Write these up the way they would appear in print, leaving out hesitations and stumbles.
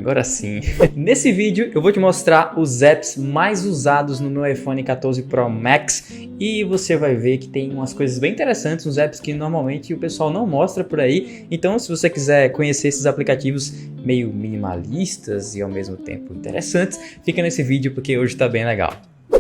Agora sim. Nesse vídeo eu vou te mostrar os apps mais usados no meu iPhone 14 Pro Max e você vai ver que tem umas coisas bem interessantes, uns apps que normalmente o pessoal não mostra por aí. Então, se você quiser conhecer esses aplicativos meio minimalistas e ao mesmo tempo interessantes, fica nesse vídeo porque hoje tá bem legal.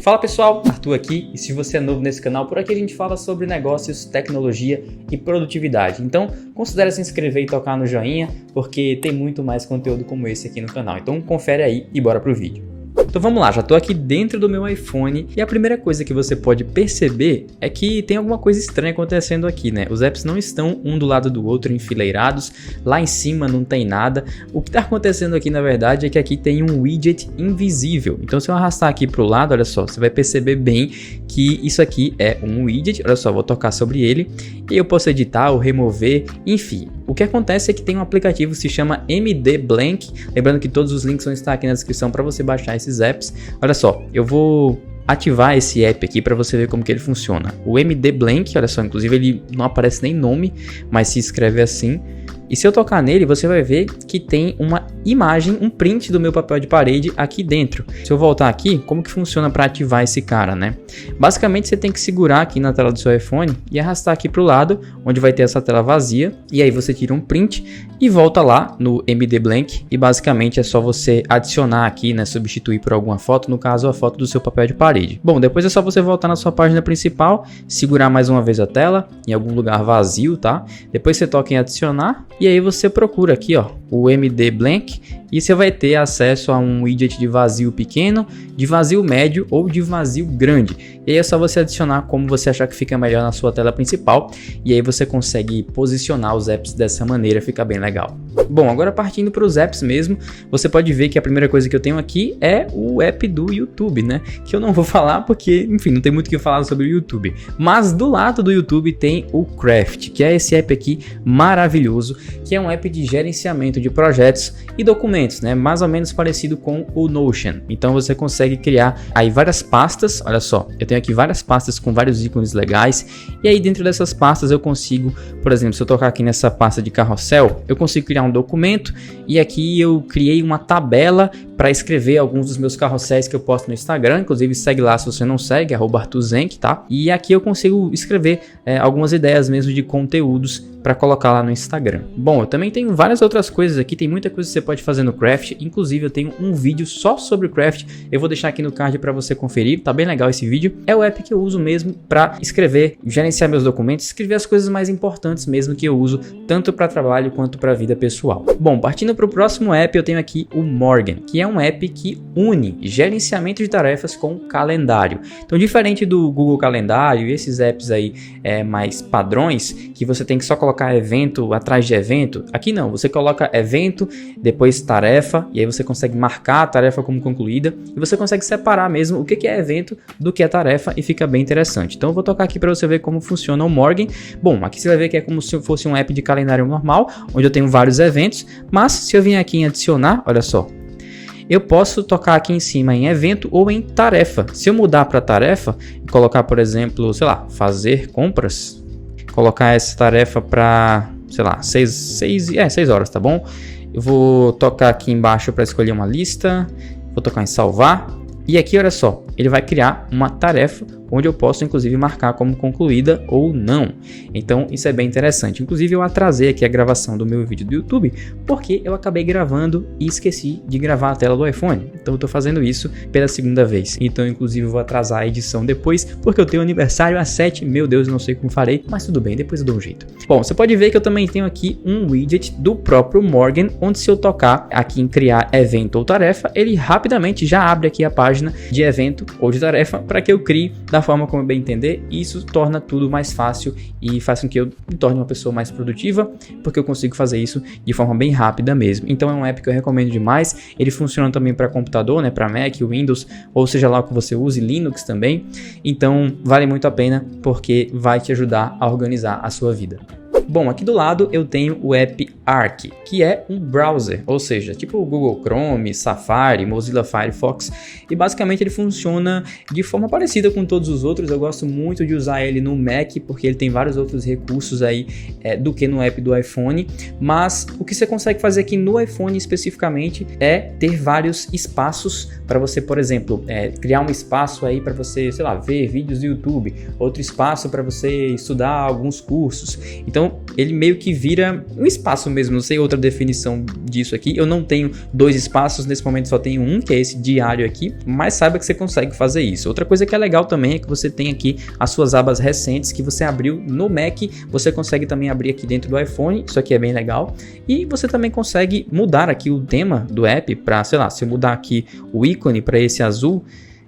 Fala pessoal, Arthur aqui, e se você é novo nesse canal, por aqui a gente fala sobre negócios, tecnologia e produtividade. Então, considere se inscrever e tocar no joinha, porque tem muito mais conteúdo como esse aqui no canal. Então, confere aí e bora pro vídeo. Então vamos lá, já estou aqui dentro do meu iPhone e a primeira coisa que você pode perceber é que tem alguma coisa estranha acontecendo aqui, né? Os apps não estão um do lado do outro enfileirados, lá em cima não tem nada. O que está acontecendo aqui na verdade é que aqui tem um widget invisível. Então se eu arrastar aqui para o lado, olha só, você vai perceber bem que isso aqui é um widget. Olha só, vou tocar sobre ele e eu posso editar ou remover, enfim. O que acontece é que tem um aplicativo que se chama MD Blank, lembrando que todos os links vão estar aqui na descrição para você baixar esses apps. Olha só, eu vou ativar esse app aqui para você ver como que ele funciona. O MD Blank, olha só, inclusive ele não aparece nem nome, mas se escreve assim. E se eu tocar nele, você vai ver que tem uma imagem, um print do meu papel de parede aqui dentro. Se eu voltar aqui, como que funciona para ativar esse cara, né? Basicamente, você tem que segurar aqui na tela do seu iPhone e arrastar aqui para o lado, onde vai ter essa tela vazia. E aí você tira um print e volta lá no MD Blank. E basicamente é só você adicionar aqui, né? Substituir por alguma foto, no caso a foto do seu papel de parede. Bom, depois é só você voltar na sua página principal, segurar mais uma vez a tela em algum lugar vazio, tá? Depois você toca em adicionar. E aí você procura aqui, ó, o MD Blank e você vai ter acesso a um widget de vazio pequeno, de vazio médio ou de vazio grande. E aí é só você adicionar como você achar que fica melhor na sua tela principal e aí você consegue posicionar os apps dessa maneira, fica bem legal. Bom, agora partindo para os apps mesmo, você pode ver que a primeira coisa que eu tenho aqui é o app do YouTube, né? Que eu não vou falar porque, enfim, não tem muito o que falar sobre o YouTube. Mas do lado do YouTube tem o Craft, que é esse app aqui maravilhoso, que é um app de gerenciamento de projetos e documentos, né? Mais ou menos parecido com o Notion. Então você consegue criar aí várias pastas. Olha só, eu tenho aqui várias pastas com vários ícones legais. E aí dentro dessas pastas eu consigo, por exemplo, se eu tocar aqui nessa pasta de carrossel, eu consigo criar um documento e aqui eu criei uma tabela para escrever alguns dos meus carrosséis que eu posto no Instagram. Inclusive segue lá se você não segue, @ArthurZenck, tá? E aqui eu consigo escrever algumas ideias mesmo de conteúdos para colocar lá no Instagram. Bom, eu também tenho várias outras coisas aqui, tem muita coisa que você pode fazer no Craft, inclusive eu tenho um vídeo só sobre o Craft, eu vou deixar aqui no card para você conferir, tá bem legal esse vídeo. É o app que eu uso mesmo para escrever, gerenciar meus documentos, escrever as coisas mais importantes mesmo que eu uso, tanto para trabalho quanto para vida pessoal. Bom, partindo para o próximo app, eu tenho aqui o Morgan, que é um app que une gerenciamento de tarefas com calendário. Então, diferente do Google Calendário e esses apps aí mais padrões, que você tem que só colocar evento atrás de evento, aqui não, você coloca evento, depois tarefa, e aí você consegue marcar a tarefa como concluída, e você consegue separar mesmo o que é evento do que é tarefa, e fica bem interessante. Então eu vou tocar aqui para você ver como funciona o Morgan. Bom, aqui você vai ver que é como se fosse um app de calendário normal, onde eu tenho vários eventos, mas se eu vier aqui em adicionar, olha só, eu posso tocar aqui em cima em evento ou em tarefa. Se eu mudar para tarefa e colocar, por exemplo, sei lá, fazer compras, colocar essa tarefa para, sei lá, 6 horas, tá bom? Eu vou tocar aqui embaixo para escolher uma lista, vou tocar em salvar e aqui, olha só, ele vai criar uma tarefa onde eu posso inclusive marcar como concluída ou não. Então isso é bem interessante. Inclusive eu atrasei aqui a gravação do meu vídeo do YouTube porque eu acabei gravando e esqueci de gravar a tela do iPhone. Então eu estou fazendo isso pela segunda vez. Então inclusive eu vou atrasar a edição depois porque eu tenho aniversário às 7. Meu Deus, eu não sei como farei, mas tudo bem, depois eu dou um jeito. Bom, você pode ver que eu também tenho aqui um widget do próprio Morgan, onde se eu tocar aqui em criar evento ou tarefa, ele rapidamente já abre aqui a página de evento ou de tarefa para que eu crie da forma como eu bem entender. Isso torna tudo mais fácil e faz com que eu me torne uma pessoa mais produtiva, porque eu consigo fazer isso de forma bem rápida mesmo. Então é um app que eu recomendo demais. Ele funciona também para computador, né, para Mac, Windows, ou seja lá o que você use, Linux também. Então vale muito a pena porque vai te ajudar a organizar a sua vida. Bom, aqui do lado eu tenho o app Arc, que é um browser, ou seja, tipo o Google Chrome, Safari, Mozilla Firefox, e basicamente ele funciona de forma parecida com todos os outros. Eu gosto muito de usar ele no Mac, porque ele tem vários outros recursos aí do que no app do iPhone, mas o que você consegue fazer aqui no iPhone especificamente é ter vários espaços para você, por exemplo, criar um espaço aí para você, sei lá, ver vídeos do YouTube, outro espaço para você estudar alguns cursos. Então ele meio que vira um espaço mesmo, não sei outra definição disso aqui. Eu não tenho 2 espaços, nesse momento só tenho um, que é esse diário aqui, mas saiba que você consegue fazer isso. Outra coisa que é legal também é que você tem aqui as suas abas recentes que você abriu no Mac, você consegue também abrir aqui dentro do iPhone, isso aqui é bem legal. E você também consegue mudar aqui o tema do app para, sei lá, se eu mudar aqui o ícone para esse azul,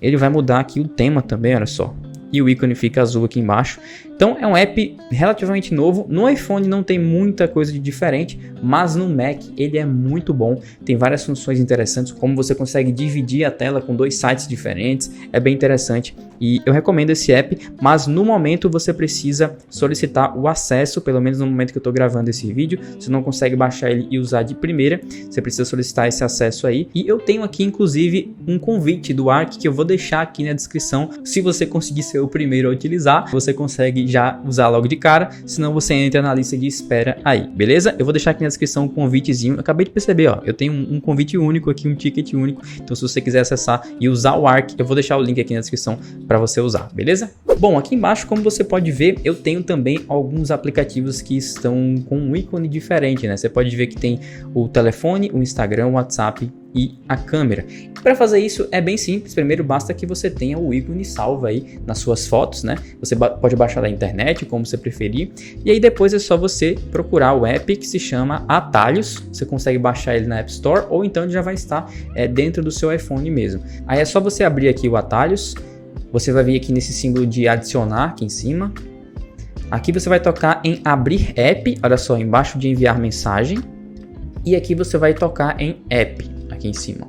ele vai mudar aqui o tema também, olha só. E o ícone fica azul aqui embaixo. Então é um app relativamente novo. No iPhone não tem muita coisa de diferente, mas no Mac ele é muito bom. Tem várias funções interessantes, como você consegue dividir a tela com 2 sites diferentes. É bem interessante e eu recomendo esse app, mas no momento você precisa solicitar o acesso, pelo menos no momento que eu estou gravando esse vídeo. Você não consegue baixar ele e usar de primeira, você precisa solicitar esse acesso aí. E eu tenho aqui inclusive um convite do Arc que eu vou deixar aqui na descrição. Se você conseguir ser o primeiro a utilizar, você consegue já usar logo de cara, senão você entra na lista de espera aí, beleza? Eu vou deixar aqui na descrição um convitezinho. Eu acabei de perceber, ó, eu tenho um convite único aqui, um ticket único, então se você quiser acessar e usar o Arc, eu vou deixar o link aqui na descrição para você usar, beleza? Bom, aqui embaixo, como você pode ver, eu tenho também alguns aplicativos que estão com um ícone diferente, né? Você pode ver que tem o telefone, o Instagram, o WhatsApp e a câmera. Para fazer isso é bem simples. Primeiro basta que você tenha o ícone salvo aí nas suas fotos, né? Você pode baixar da internet, como você preferir. E aí depois é só você procurar o app que se chama Atalhos. Você consegue baixar ele na App Store ou então ele já vai estar dentro do seu iPhone mesmo. Aí é só você abrir aqui o Atalhos. Você vai vir aqui nesse símbolo de adicionar aqui em cima. Aqui você vai tocar em abrir app. Olha só, embaixo de enviar mensagem. E aqui você vai tocar em app aqui em cima.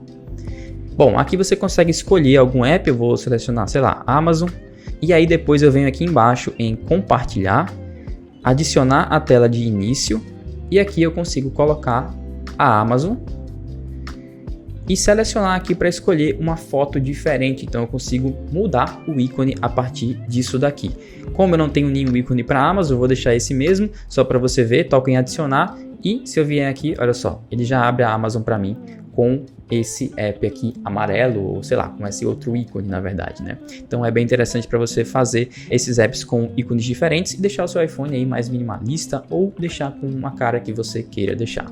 Bom, aqui você consegue escolher algum app. Eu vou selecionar, sei lá, Amazon. E aí depois eu venho aqui embaixo em compartilhar, adicionar a tela de início. E aqui eu consigo colocar a Amazon e selecionar aqui para escolher uma foto diferente. Então eu consigo mudar o ícone a partir disso daqui. Como eu não tenho nenhum ícone para Amazon, eu vou deixar esse mesmo, só para você ver. Toco em adicionar e se eu vier aqui, olha só, ele já abre a Amazon para mim com esse app aqui amarelo, ou sei lá, com esse outro ícone na verdade, né? Então é bem interessante para você fazer esses apps com ícones diferentes e deixar o seu iPhone aí mais minimalista ou deixar com uma cara que você queira deixar.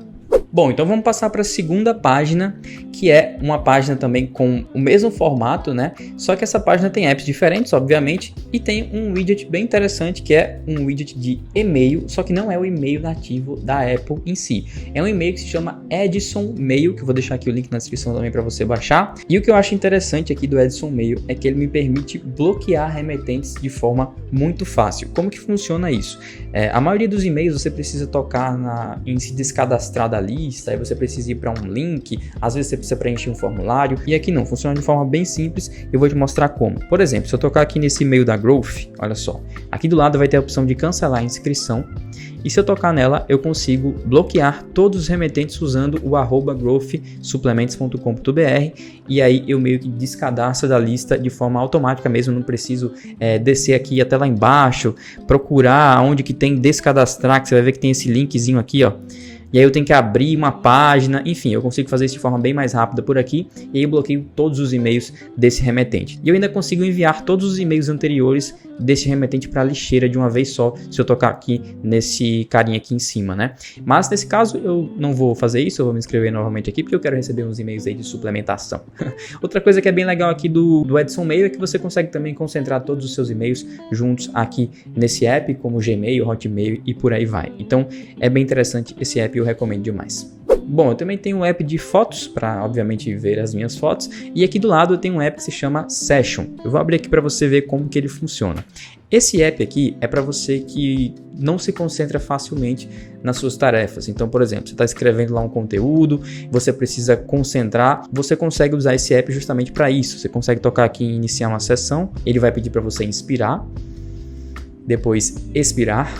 Bom, então vamos passar para a segunda página, que é uma página também com o mesmo formato, né? Só que essa página tem apps diferentes, obviamente, e tem um widget bem interessante, que é um widget de e-mail, só que não é o e-mail nativo da Apple em si. É um e-mail que se chama Edison Mail, que eu vou deixar aqui o link na descrição também para você baixar. E o que eu acho interessante aqui do Edison Mail é que ele me permite bloquear remetentes de forma muito fácil. Como que funciona isso? A maioria dos e-mails você precisa tocar em se descadastrar da lista, aí você precisa ir para um link, às vezes você precisa preencher um formulário, e aqui não, funciona de forma bem simples. Eu vou te mostrar como. Por exemplo, se eu tocar aqui nesse e-mail da Growth, olha só, aqui do lado vai ter a opção de cancelar a inscrição, e se eu tocar nela, eu consigo bloquear todos os remetentes usando o @growthsuplementos.com.br, e aí eu meio que descadastro da lista de forma automática mesmo, não preciso descer aqui até lá embaixo, procurar onde que tem descadastrar, que você vai ver que tem esse linkzinho aqui, ó. E aí eu tenho que abrir uma página, enfim, eu consigo fazer isso de forma bem mais rápida por aqui, e aí eu bloqueio todos os e-mails desse remetente. E eu ainda consigo enviar todos os e-mails anteriores desse remetente para a lixeira de uma vez só, se eu tocar aqui nesse carinha aqui em cima, né? Mas nesse caso eu não vou fazer isso, eu vou me inscrever novamente aqui, porque eu quero receber uns e-mails aí de suplementação. Outra coisa que é bem legal aqui do Edison Mail é que você consegue também concentrar todos os seus e-mails juntos aqui nesse app, como Gmail, Hotmail e por aí vai. Então é bem interessante esse app, eu recomendo demais. Bom, eu também tenho um app de fotos para, obviamente, ver as minhas fotos. E aqui do lado eu tenho um app que se chama Session. Eu vou abrir aqui para você ver como que ele funciona. Esse app aqui é para você que não se concentra facilmente nas suas tarefas. Então, por exemplo, você está escrevendo lá um conteúdo, você precisa concentrar, você consegue usar esse app justamente para isso. Você consegue tocar aqui em iniciar uma sessão, ele vai pedir para você inspirar, depois expirar,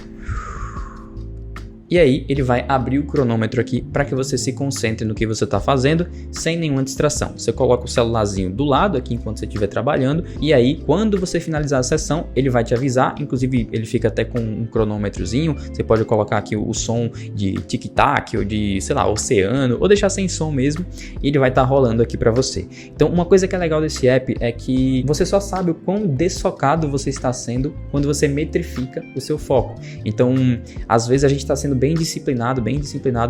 E aí ele vai abrir o cronômetro aqui para que você se concentre no que você está fazendo sem nenhuma distração. Você coloca o celularzinho do lado aqui enquanto você estiver trabalhando e aí quando você finalizar a sessão ele vai te avisar, inclusive ele fica até com um cronômetrozinho, você pode colocar aqui o som de tic-tac ou de, sei lá, oceano ou deixar sem som mesmo e ele vai estar rolando aqui para você. Então uma coisa que é legal desse app é que você só sabe o quão desfocado você está sendo quando você metrifica o seu foco. Então às vezes a gente está sendo bem disciplinado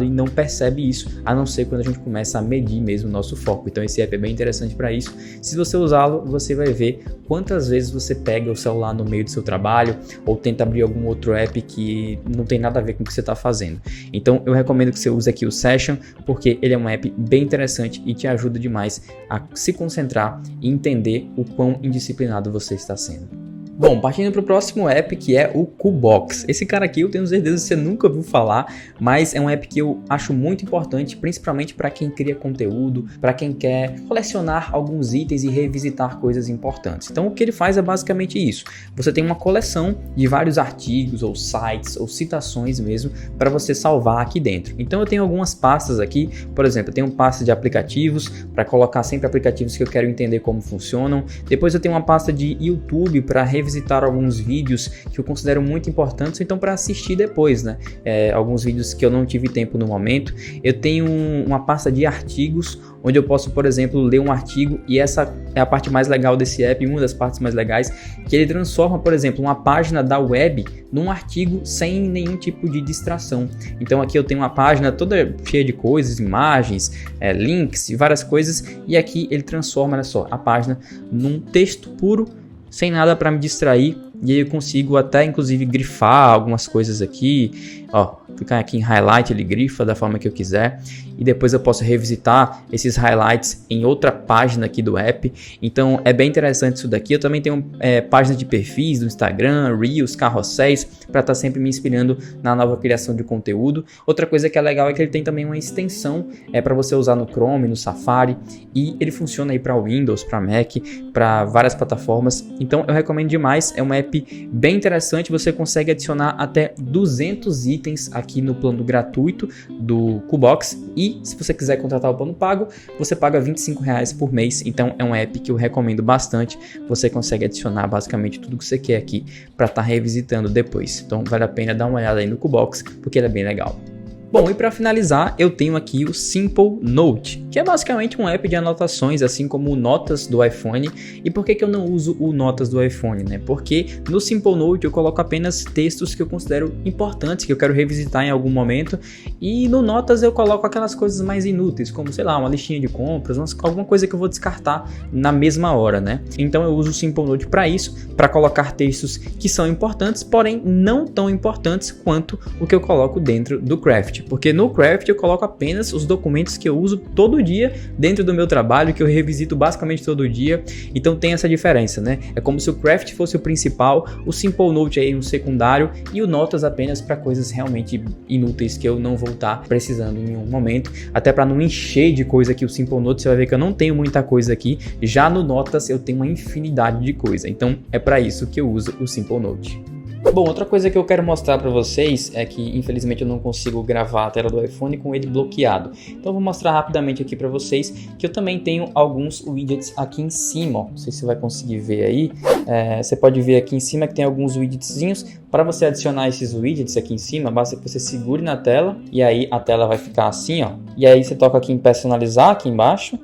e não percebe isso, a não ser quando a gente começa a medir mesmo o nosso foco. Então esse app é bem interessante para isso. Se você usá-lo, você vai ver quantas vezes você pega o celular no meio do seu trabalho ou tenta abrir algum outro app que não tem nada a ver com o que você está fazendo. Então eu recomendo que você use aqui o Session, porque ele é um app bem interessante e te ajuda demais a se concentrar e entender o quão indisciplinado você está sendo. Bom, partindo para o próximo app, que é o Cubox. Esse cara aqui eu tenho certeza que você nunca ouviu falar, mas é um app que eu acho muito importante, principalmente para quem cria conteúdo, para quem quer colecionar alguns itens e revisitar coisas importantes. Então o que ele faz é basicamente isso. Você tem uma coleção de vários artigos ou sites ou citações mesmo para você salvar aqui dentro. Então eu tenho algumas pastas aqui, por exemplo, eu tenho pasta de aplicativos para colocar sempre aplicativos que eu quero entender como funcionam. Depois eu tenho uma pasta de YouTube para revisitar alguns vídeos que eu considero muito importantes, então para assistir depois, né? Alguns vídeos que eu não tive tempo no momento. Eu tenho uma pasta de artigos, onde eu posso, por exemplo, ler um artigo, e essa é a parte mais legal desse app, uma das partes mais legais, que ele transforma, por exemplo, uma página da web num artigo sem nenhum tipo de distração. Então aqui eu tenho uma página toda cheia de coisas, imagens, links e várias coisas, e aqui ele transforma, olha só, a página num texto puro, sem nada para me distrair, e aí eu consigo até inclusive grifar algumas coisas aqui, ó, clicar aqui em highlight, ele grifa da forma que eu quiser, e depois eu posso revisitar esses highlights em outra página aqui do app. Então é bem interessante isso daqui. Eu também tenho páginas de perfis do Instagram, Reels, carrosséis, para estar sempre me inspirando na nova criação de conteúdo. Outra coisa que é legal é que ele tem também uma extensão para você usar no Chrome, no Safari, e ele funciona aí para Windows, para Mac, para várias plataformas. Então eu recomendo demais, é um app bem interessante, você consegue adicionar até 200 itens aqui no plano gratuito do Cubox, e se você quiser contratar o plano pago, você paga R$25 por mês. Então é um app que eu recomendo bastante, você consegue adicionar basicamente tudo que você quer aqui para estar revisitando depois. Então vale a pena dar uma olhada aí no Cubox, porque ele é bem legal. Bom, e para finalizar, eu tenho aqui o Simple Note, que é basicamente um app de anotações, assim como o Notas do iPhone. E por que eu não uso o Notas do iPhone, né? Porque no Simple Note eu coloco apenas textos que eu considero importantes, que eu quero revisitar em algum momento, e no Notas eu coloco aquelas coisas mais inúteis, como, sei lá, uma listinha de compras, alguma coisa que eu vou descartar na mesma hora, né? Então eu uso o Simple Note para isso, para colocar textos que são importantes, porém não tão importantes quanto o que eu coloco dentro do Craft. Porque no Craft eu coloco apenas os documentos que eu uso todo dia dentro do meu trabalho, que eu revisito basicamente todo dia. Então tem essa diferença, né? É como se o Craft fosse o principal, o Simple Note aí um secundário e o Notas apenas para coisas realmente inúteis que eu não vou estar precisando em nenhum momento. Até para não encher de coisa aqui o Simple Note, você vai ver que eu não tenho muita coisa aqui. Já no Notas eu tenho uma infinidade de coisa. Então é para isso que eu uso o Simple Note. Bom, outra coisa que eu quero mostrar para vocês é que infelizmente eu não consigo gravar a tela do iPhone com ele bloqueado. Então eu vou mostrar rapidamente aqui para vocês que eu também tenho alguns widgets aqui em cima, ó. Não sei se você vai conseguir ver aí. Você pode ver aqui em cima que tem alguns widgetzinhos. Para você adicionar esses widgets aqui em cima, basta que você segure na tela e aí a tela vai ficar assim, ó. E aí você toca aqui em personalizar aqui embaixo.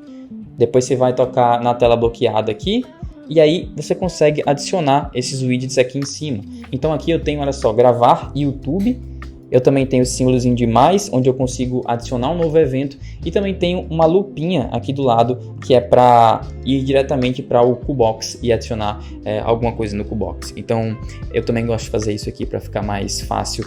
Depois você vai tocar na tela bloqueada aqui. E aí você consegue adicionar esses widgets aqui em cima. Então aqui eu tenho, olha só, gravar YouTube. Eu também tenho o símbolozinho de mais, onde eu consigo adicionar um novo evento. E também tenho uma lupinha aqui do lado, que é para ir diretamente para o Cubox e adicionar alguma coisa no Cubox. Então eu também gosto de fazer isso aqui para ficar mais fácil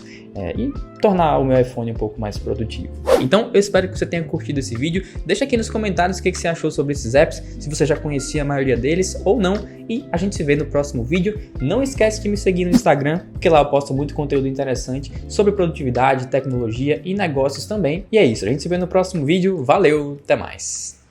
e tornar o meu iPhone um pouco mais produtivo. Então eu espero que você tenha curtido esse vídeo. Deixa aqui nos comentários o que você achou sobre esses apps, se você já conhecia a maioria deles ou não. E a gente se vê no próximo vídeo. Não esquece de me seguir no Instagram, porque lá eu posto muito conteúdo interessante sobre produtividade, tecnologia e negócios também. E é isso, a gente se vê no próximo vídeo. Valeu, até mais!